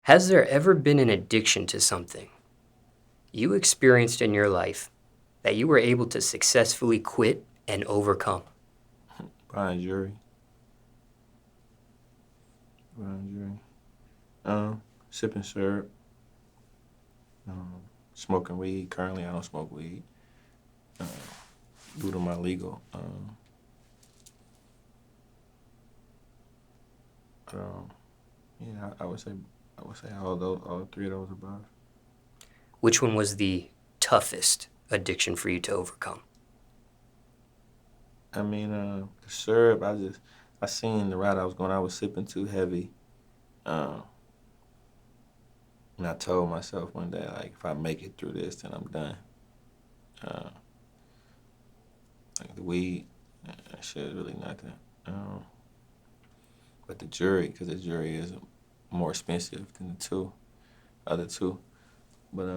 Has there ever been an addiction to something you experienced in your life that you were able to successfully quit and overcome? Brian Jury. Brian Jury. Sipping syrup. Smoking weed. Currently, I don't smoke weed due to my legal. But, yeah, I would say all three of those above. Which one was the toughest addiction for you to overcome? I mean, the syrup. I seen the route I was going. I was sipping too heavy. Um, and I told myself one day, like, if I make it through this, then I'm done. Uh, like the weed, that shit is really nothing. Um, but the jury, because the jury is more expensive than the other two. But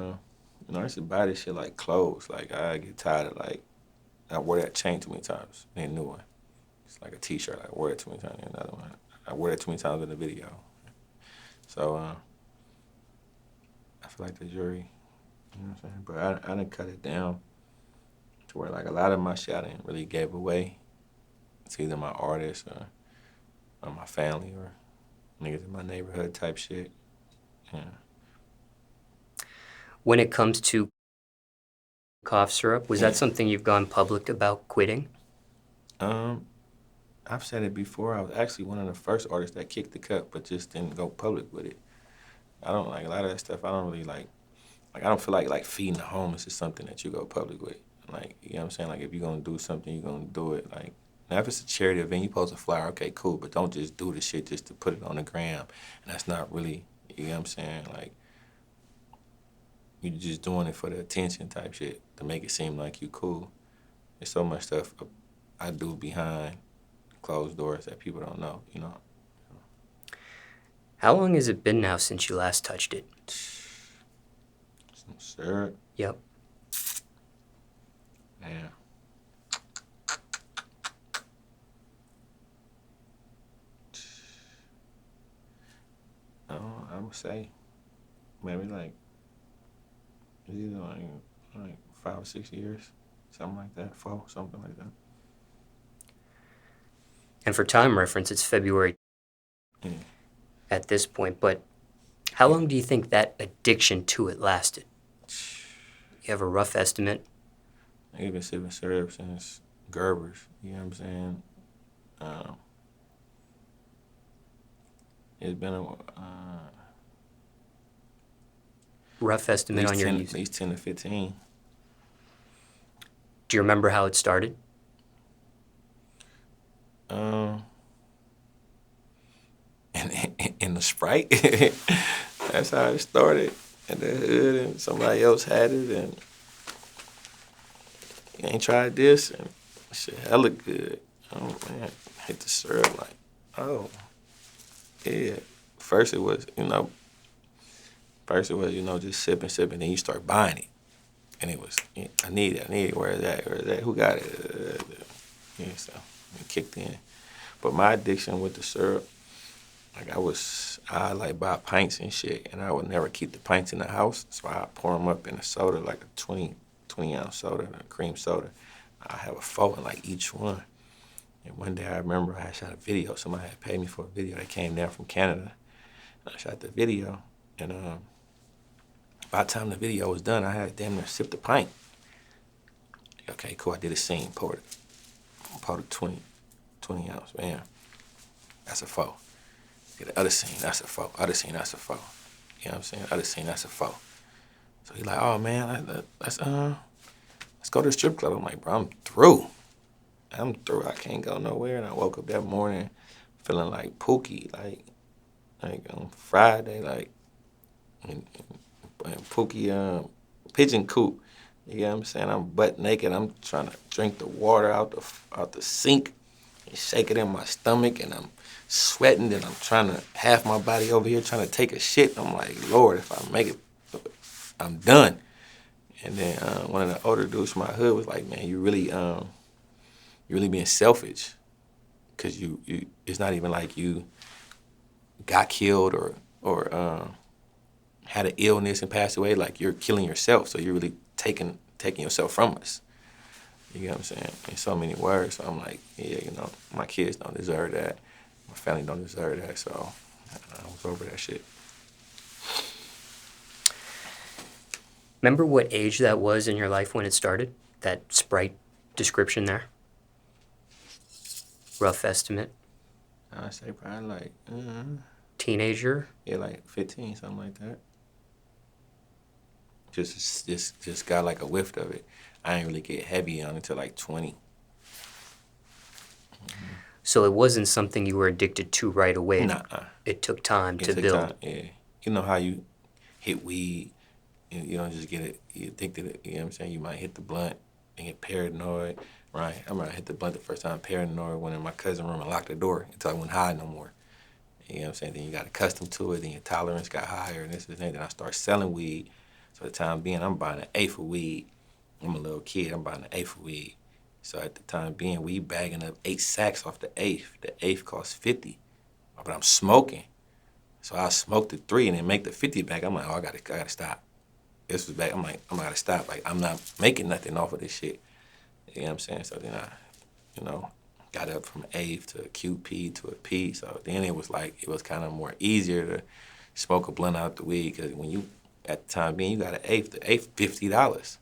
I used to buy this shit like clothes. Like I get tired of like I wore that chain too many times. Need a new one. It's like a T-shirt. I wore it too many times. Need another one. I wore it too many times in the video. So I feel like the jury. You know what I'm saying? But I didn't cut it down to where like a lot of my shit I didn't really gave away. It's either my artist or my family or niggas in my neighborhood type shit. Yeah. When it comes to cough syrup, was that Yeah. something you've gone public about quitting? Um, I've said it before. I was actually one of the first artists that kicked the cup, but just didn't go public with it. I don't like a lot of that stuff. I don't really like. Like I don't feel like feeding the homeless is something that you go public with. Like you know what I'm saying. Like if you're gonna do something, you're gonna do it. Like now if it's a charity event, you post a flyer. Okay, cool, but don't just do the shit just to put it on the gram. And that's not really. You know what I'm saying. Like you're just doing it for the attention type shit to make it seem like you cool. There's so much stuff I do behind closed doors that people don't know. You know. How long has it been now since you last touched it? Some syrup. Yep. Man. I would say maybe like it's either like 5 or 6 years, something like that, four, something like that. And for time reference, it's February Yeah. at this point, but how Yeah. long do you think that addiction to it lasted? You have a rough estimate? I've been sipping syrup since Gerber's. You know what I'm saying? Um, it's been Rough estimate on your at use. least 10 to 15. Do you remember how it started? Um, in the Sprite, that's how it started. In the hood, and somebody else had it, and you ain't tried this, and shit hella good. Oh man, hit the syrup like, oh yeah. First it was, just sipping, then you start buying it, and it was, I need it. Where is that? Who got it? Yeah, so it kicked in. But my addiction with the syrup, like I like buy pints and shit, and I would never keep the pints in the house, so I pour them up in a soda, like a 20 ounce soda, a cream soda. I have a four in like each one. And one day I remember I shot a video. Somebody had paid me for a video. They came down from Canada. And I shot the video, and by the time the video was done, I had damn near sipped the pint. Okay, cool. I did a scene, poured a 20 ounce. Man, that's a four. Get the other scene, that's a four. Other scene, that's a four. You know what I'm saying? Other scene, that's a four. So he's like, oh man, let's go to the strip club. I'm like, bro, I'm through. I can't go nowhere. And I woke up that morning feeling like Pookie, like on Friday, like in Pookie pigeon coop. You know what I'm saying? I'm butt naked. I'm trying to drink the water out the sink and shake it in my stomach, and I'm sweating, and I'm trying to half my body over here trying to take a shit. I'm like, Lord, if I make it, I'm done. And then one of the older dudes from my hood was like, man, you really being selfish, because you it's not even like you got killed or had an illness and passed away, like you're killing yourself. So you're really taking yourself from us. You get what I'm saying? In so many words. So I'm like, yeah, you know, my kids don't deserve that. My family don't deserve that. So I was over that shit. Remember what age that was in your life when it started? That Sprite description there? Rough estimate. I'd say probably like, Teenager? yeah, like 15, something like that. Just got like a whiff of it. I didn't really get heavy on it until like 20. So it wasn't something you were addicted to right away. Nuh-uh. It took time to It took build. time, yeah. You know how you hit weed, you don't just get it, you addicted to it, you know what I'm saying? You might hit the blunt and get paranoid, right? I remember I hit the blunt the first time, paranoid, went in my cousin's room and locked the door until I wouldn't hide no more. You know what I'm saying? Then you got accustomed to it, then your tolerance got higher, and this and that. Then I started selling weed. So at the time being, I'm buying an eighth of weed. I'm a little kid, I'm buying an eighth of weed. So at the time being, we bagging up 8 sacks off the eighth. The eighth cost 50, but I'm smoking. So I smoked the 3 and then make the 50 back. I'm like, oh, I gotta stop. This was back. I'm like, I'm gotta stop. Like, I'm not making nothing off of this shit. You know what I'm saying? So then I, you know, got up from eighth to a QP to a P. So then it was kind of more easier to smoke a blunt out the weed, because when you, at the time being, you got an eighth. The eighth, $50.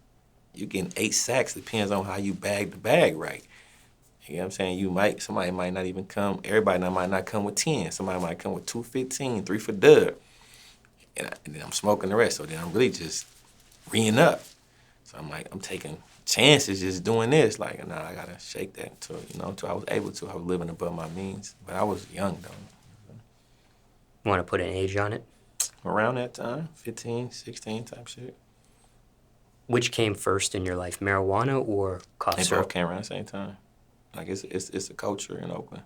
You getting 8 sacks. Depends on how you bag the bag right. You know what I'm saying? Somebody might not even come. Everybody might not come with 10. Somebody might come with 215, 3 for dub. And then I'm smoking the rest. So then I'm really just reeing up. So I'm like, I'm taking chances just doing this. Like, nah, I gotta shake that until I was able to. I was living above my means. But I was young though. Want to put an age on it? Around that time, 15, 16 type shit. Which came first in your life, marijuana or cough They syrup? both came around the same time. Like, it's a culture in Oakland.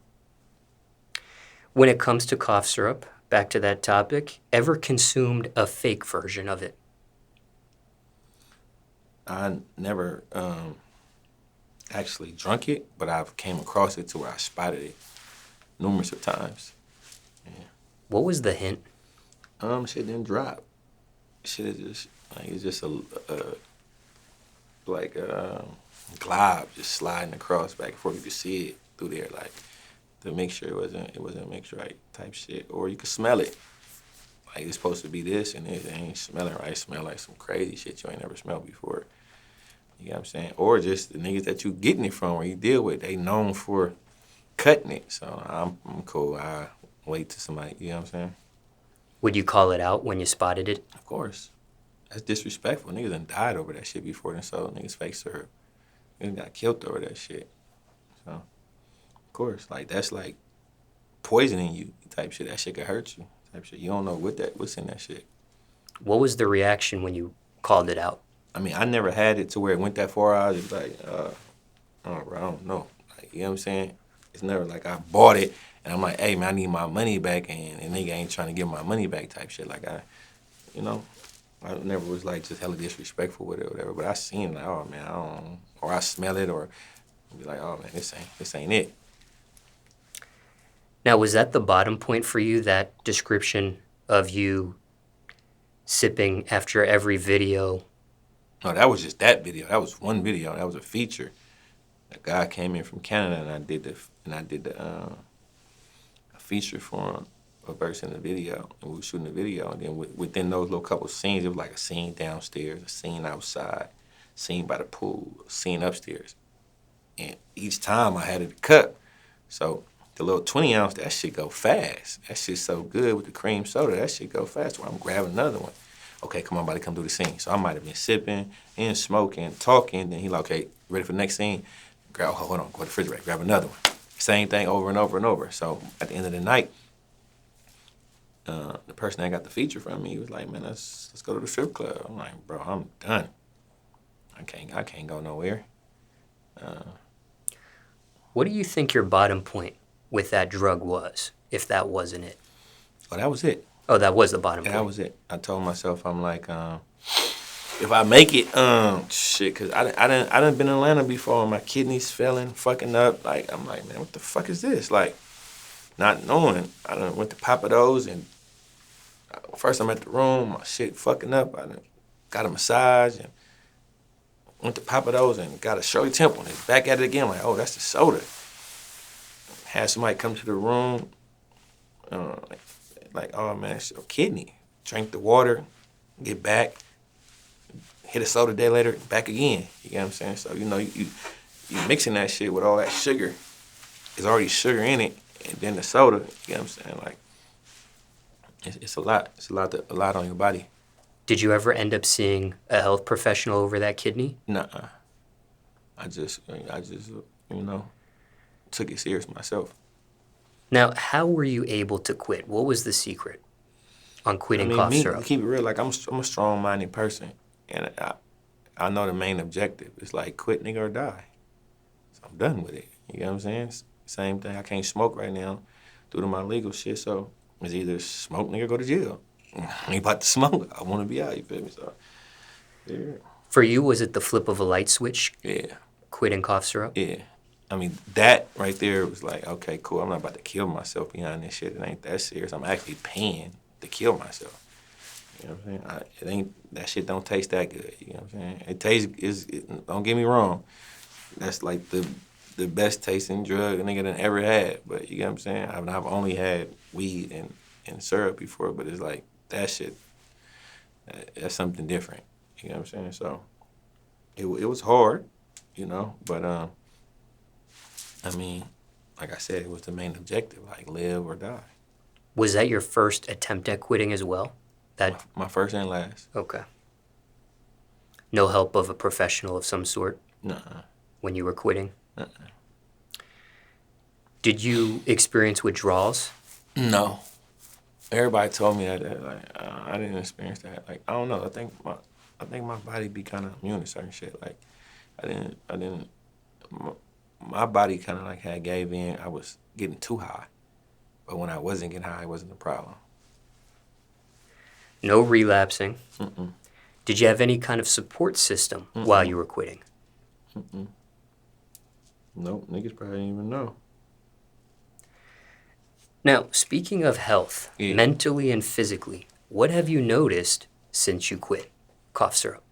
When it comes to cough syrup, back to that topic, ever consumed a fake version of it? I never actually drunk it, but I've came across it to where I spotted it numerous of times. Yeah. What was the hint? Shit didn't drop. Shit is just like, it's just a glob just sliding across back and forth. You could see it through there, like the mixture it wasn't mixed right type shit, or you could smell it. Like, it's supposed to be this and it ain't smelling right. It smell like some crazy shit you ain't never smelled before. You know what I'm saying? Or just the niggas that you getting it from or you deal with, they known for cutting it. So I'm cool. I wait till somebody, you know what I'm saying? Would you call it out when you spotted it? Of course. That's disrespectful. Niggas done died over that shit before and sold niggas fake syrup. Niggas got killed over that shit. So, of course, like, that's like poisoning you type shit. That shit could hurt you type shit. You don't know what's in that shit. What was the reaction when you called it out? I mean, I never had it to where it went that far. I was just like, oh, bro, I don't know. Like, you know what I'm saying? It's never like I bought it and I'm like, hey, man, I need my money back, and nigga ain't trying to give my money back type shit. Like, I never was like just hella disrespectful with it or whatever. But I seen like, oh man, I don't, or I smell it, or be like, oh man, this ain't it. Now, was that the bottom point for you, that description of you sipping after every video? No, that was just that video. That was one video. That was a feature. A guy came in from Canada, and I did a feature for him, a verse in the video, and we were shooting the video. And then within those little couple scenes, it was like a scene downstairs, a scene outside, a scene by the pool, a scene upstairs. And each time I had it a cup. So the little 20 ounce, that shit go fast. That shit's so good with the cream soda. That shit go fast. Where I'm grabbing another one. Okay, come on, buddy, come do the scene. So I might have been sipping and smoking, talking. Then he like, okay, ready for the next scene? Hold on, go to the refrigerator, grab another one. Same thing over and over and over. So at the end of the night, the person that got the feature from me, he was like, man, let's go to the strip club. I'm like, bro, I'm done. I can't go nowhere. What do you think your bottom point with that drug was, if that wasn't it? Oh, that was it. Oh, that was the bottom Yeah, point. that was it. I told myself, I'm like, if I make it, shit, cause I done been in Atlanta before, and my kidneys failing, fucking up. Like, I'm like, man, what the fuck is this? Like, not knowing, I done went to Papa Do's and First I'm at the room, my shit fucking up. I done got a massage and went to Papa Do's and got a Shirley Temple and back at it again. Like, oh, that's the soda. Had somebody come to the room, like, oh man, it's your kidney. Drink the water, get back, hit a soda a day later, back again. You get what I'm saying? So, you know, you mixing that shit with all that sugar. There's already sugar in it, and then the soda, you get what I'm saying? Like, it's a lot. It's a lot on your body. Did you ever end up seeing a health professional over that kidney? Nuh-uh. I just, you know, took it serious myself. Now, how were you able to quit? What was the secret on quitting cough me, syrup? to keep it real, like I'm a strong-minded person, and I know the main objective is like quit, nigga, or die. So I'm done with it. You know what I'm saying? Same thing. I can't smoke right now due to my legal shit, so it's either smoke, nigga, or go to jail. I ain't about to smoke. I want to be out. You feel me? So yeah. For you, was it the flip of a light switch? Yeah. Quitting cough syrup? Yeah. I mean, that right there was like, okay, cool. I'm not about to kill myself behind this shit. It ain't that serious. I'm actually paying to kill myself. You know what I'm saying? It ain't, that shit don't taste that good. You know what I'm saying? It tastes, don't get me wrong. That's like the best tasting drug a nigga done ever had. But you get what I'm saying? I've only had weed and syrup before, but it's like that shit, that's something different. You know what I'm saying? So it was hard, you know, but I mean, like I said, it was the main objective, like live or die. Was that your first attempt at quitting as well? My first and last. Okay. No help of a professional of some sort? Nuh-uh. When you were quitting? Uh-uh. Did you experience withdrawals? No. Everybody told me that like I didn't experience that. Like I don't know. I think my body be kind of immune to certain shit. Like I didn't. My body kind of like had gave in. I was getting too high, but when I wasn't getting high, it wasn't a problem. No relapsing? Mm-mm. Did you have any kind of support system while you were quitting? Mm-mm. Nope, niggas probably didn't even know. Now, speaking of health, Yeah. mentally and physically, what have you noticed since you quit cough syrup,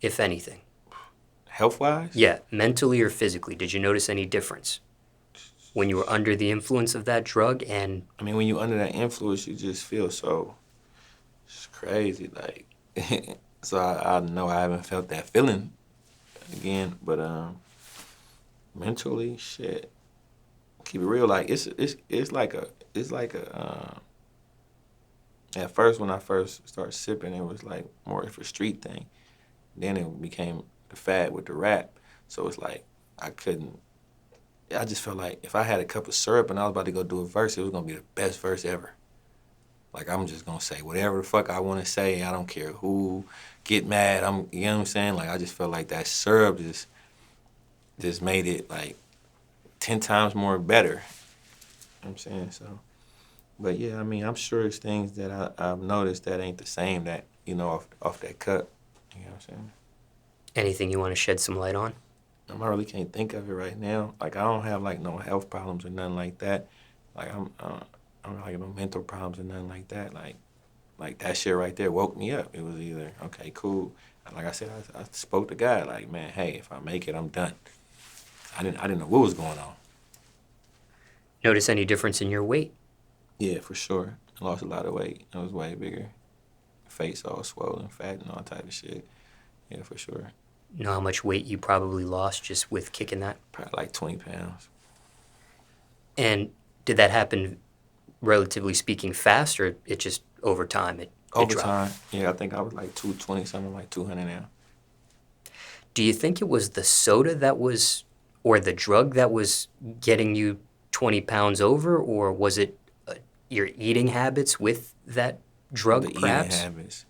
if anything? Health-wise? Yeah, mentally or physically, did you notice any difference when you were under the influence of that drug? And I mean, when you under that influence, you just feel so, it's crazy, like, so I know I haven't felt that feeling again, but mentally, shit, keep it real, like, it's like at first, when I first started sipping, it was like more of a street thing. Then it became the fad with the rap, so it's like, I just felt like if I had a cup of syrup and I was about to go do a verse, it was gonna be the best verse ever. Like, I'm just gonna say whatever the fuck I wanna say. I don't care who get mad. You know what I'm saying? Like, I just felt like that syrup just made it like 10 times more better. You know what I'm saying? So, but yeah, I mean, I'm sure it's things that I've noticed that ain't the same that, you know, off that cup. You know what I'm saying? anything you want to shed some light on? I really can't think of it right now. Like, I don't have like no health problems or nothing like that. Like, I don't have like no mental problems or nothing like that. Like that shit right there woke me up. It was either, okay, cool. Like I said, I spoke to God, like, man, hey, if I make it, I'm done. I didn't know what was going on. Notice any difference in your weight? Yeah, for sure. I lost a lot of weight. I was way bigger. Face all swollen, fat, and all type of shit. Yeah, for sure. Know how much weight you probably lost just with kicking that? Probably like 20 pounds. And did that happen, relatively speaking, fast, or it just over time it Over dropped? time, yeah, I think I was like 220 something, like 200 now. Do you think it was the soda that was, or the drug that was getting you 20 pounds over, or was it your eating habits with that drug, The eating perhaps? habits,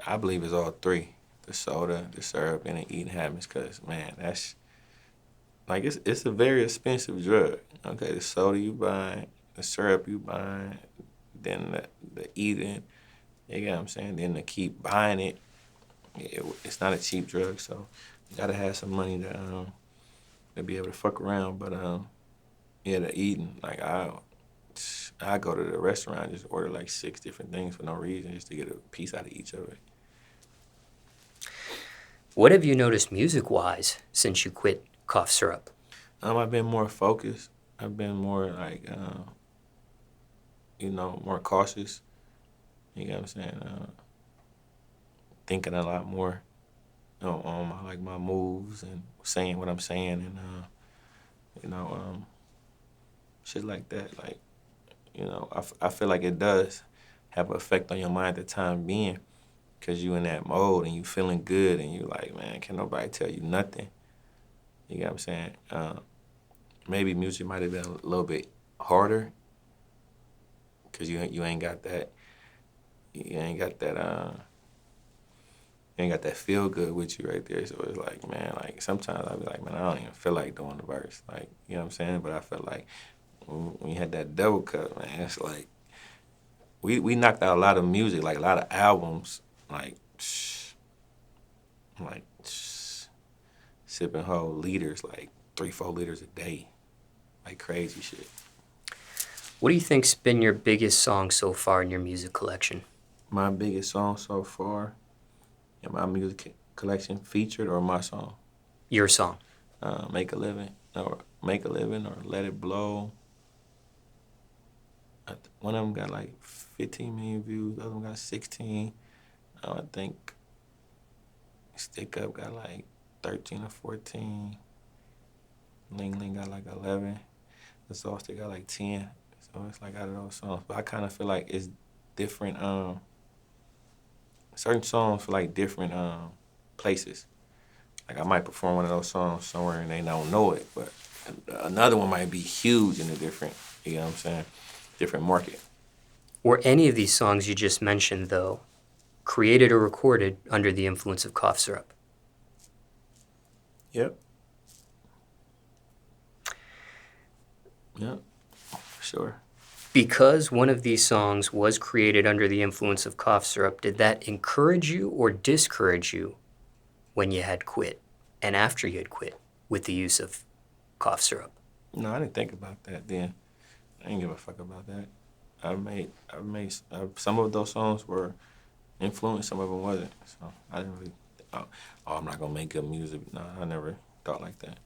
I believe it's all three. The soda, the syrup, and the eating habits, because, man, that's, like, it's a very expensive drug. Okay, the soda you buy, the syrup you buy, then the eating, you get what I'm saying? Then to keep buying it, it's not a cheap drug, so you gotta have some money to be able to fuck around. But yeah, the eating, like, I go to the restaurant, just order like 6 different things for no reason, just to get a piece out of each of it. What have you noticed music-wise since you quit cough syrup? I've been more focused. I've been more like, more cautious. You know what I'm saying? Thinking a lot more on my moves and saying what I'm saying, and shit like that. Like, I feel like it does have an effect on your mind at the time being, because you in that mode and you feeling good and you like, man, can nobody tell you nothing. You know what I'm saying? Maybe music might have been a little bit harder because you ain't got that feel good with you right there. So it's like, man, like sometimes I'll be like, man, I don't even feel like doing the verse. Like, you know what I'm saying? But I felt like when you had that double cut, man, it's like we knocked out a lot of music, like a lot of albums, like sipping whole liters, like 3-4 liters a day, like crazy shit. What do you think's been your biggest song so far in your music collection? My biggest song so far in my music collection, featured or my song? Your song. Make a Living or Let It Blow. One of them got like 15 million views, the other one got 16. I think Stick Up got like 13 or 14. Ling Ling got like 11. The Sauce got like 10. So it's like out of those songs. But I kind of feel like it's different. Certain songs for like different places. Like I might perform one of those songs somewhere and they don't know it, but another one might be huge in a different, you know what I'm saying, different market. Were any of these songs you just mentioned, though, created or recorded under the influence of cough syrup? Yep. Yep, sure. Because one of these songs was created under the influence of cough syrup, did that encourage you or discourage you when you had quit and after you had quit with the use of cough syrup? No, I didn't think about that then. I didn't give a fuck about that. Some of those songs were influenced, some of them wasn't. So I didn't really, I'm not gonna make good music. No, I never thought like that.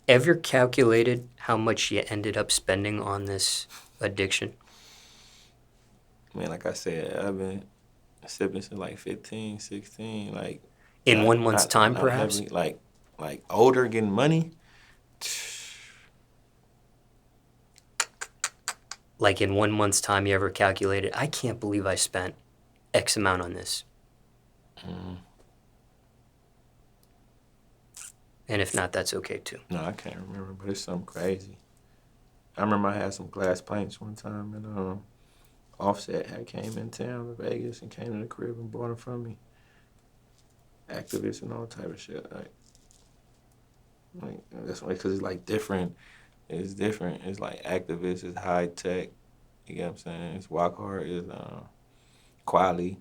Ever calculated how much you ended up spending on this addiction? Man, like I said, I've been sipping since like 15, 16, like In 1 month's time, not perhaps? heavy, like older, getting money. Like in 1 month's time, you ever calculated, I can't believe I spent X amount on this? And if not, that's okay too. No, I can't remember, but it's something crazy. I remember I had some glass pints one time, and Offset had came in town to Vegas and came to the crib and bought them from me. Activists and all type of shit. Like that's why, because it's like different. It's different. It's like activists. It's high tech. You get what I'm saying? It's walk hard. It's quality.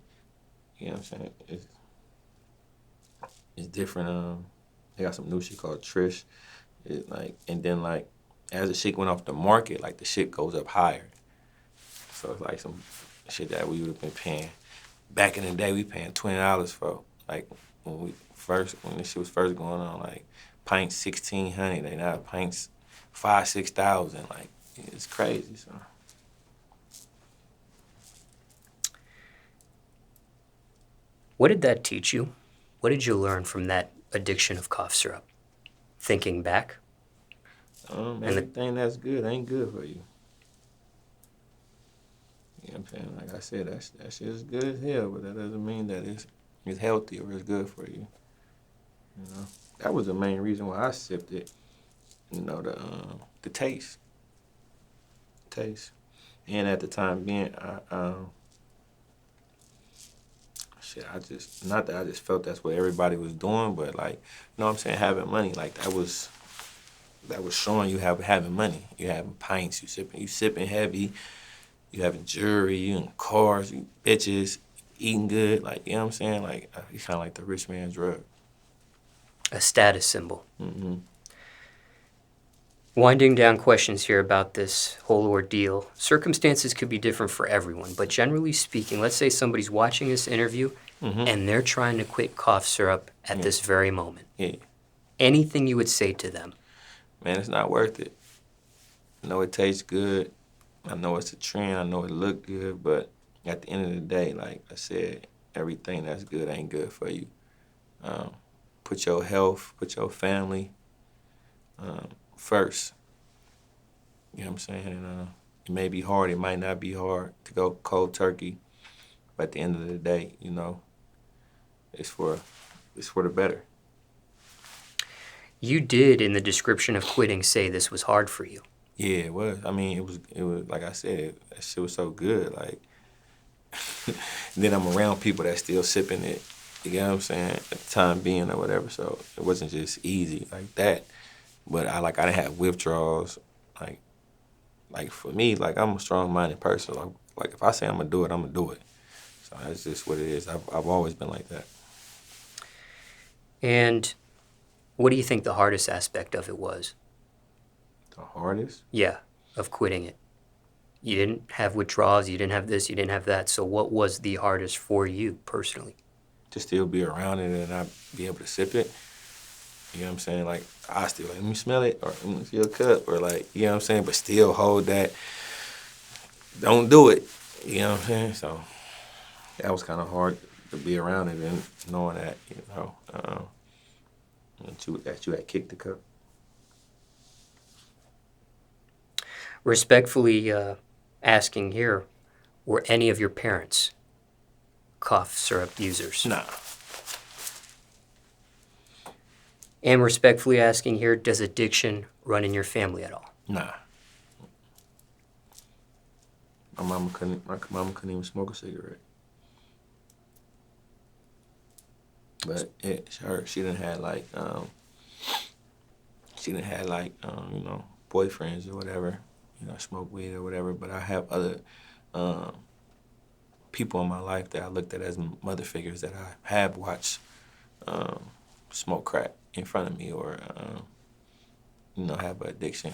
You know what I'm saying? It's different. They got some new shit called Trish. And then like as the shit went off the market, like the shit goes up higher. So it's like some shit that we would have been paying back in the day. We paying $20 for, like when this shit was first going on, like pints $1,600. They now pints $5,000-$6,000. Like it's crazy. So What did that teach you? What did you learn from that addiction of cough syrup? Thinking back? everything that's good ain't good for you. You know what I'm saying? Like I said, that shit is good as hell, but that doesn't mean that it's healthy or it's good for you. You know, that was the main reason why I sipped it. You know, the taste, and at the time being, I just, not that I just felt that's what everybody was doing, but like, you know what I'm saying, having money, like that was showing you having money. You having pints, you sipping heavy, you having jewelry, you in cars, you bitches, eating good, like, you know what I'm saying? Like, it's kind of like the rich man's drug. A status symbol. Mm-hmm. Winding down questions here about this whole ordeal. Circumstances could be different for everyone, but generally speaking, let's say somebody's watching this interview and they're trying to quit cough syrup at this very moment. Yeah. Anything you would say to them? Man, it's not worth it. I know it tastes good. I know it's a trend. I know it look good, but at the end of the day, like I said, everything that's good ain't good for you. Put your health, put your family first. You know what I'm saying? And, it may be hard. It might not be hard to go cold turkey, but at the end of the day, you know, it's for the better. You did, in the description of quitting, say this was hard for you. Yeah, it was. I mean, it was like I said, that shit was so good. Like, then I'm around people that still sipping it. You get what I'm saying? At the time being or whatever. So it wasn't just easy like that. But I didn't have withdrawals. Like for me, like I'm a strong-minded person. Like if I say I'm gonna do it, I'm gonna do it. So that's just what it is. I've always been like that. And what do you think the hardest aspect of it was? The hardest? Yeah, of quitting it. You didn't have withdrawals, you didn't have this, you didn't have that. So what was the hardest for you personally? To still be around it and not be able to sip it. You know what I'm saying? Like, I still, let me smell it, or let me feel a cup, or like, you know what I'm saying? But still hold that, don't do it. You know what I'm saying? So that was kind of hard to be around it and knowing that, you know, that you had kicked the cup. Respectfully asking here, were any of your parents cough syrup users? Nah. And respectfully asking here, does addiction run in your family at all? Nah. My mama couldn't even smoke a cigarette. But she didn't have you know, boyfriends or whatever, you know, smoke weed or whatever. But I have other people in my life that I looked at as mother figures that I have watched smoke crack in front of me or, you know, have an addiction.